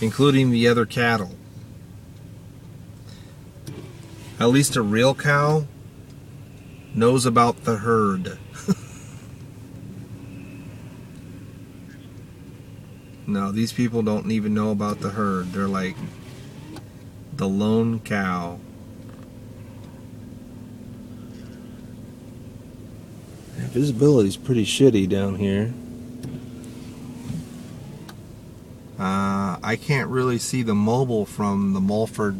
including the other cattle. At least a real cow knows about the herd. No, these people don't even know about the herd. They're like the lone cow. Visibility's pretty shitty down here. I can't really see the mobile from the Mulford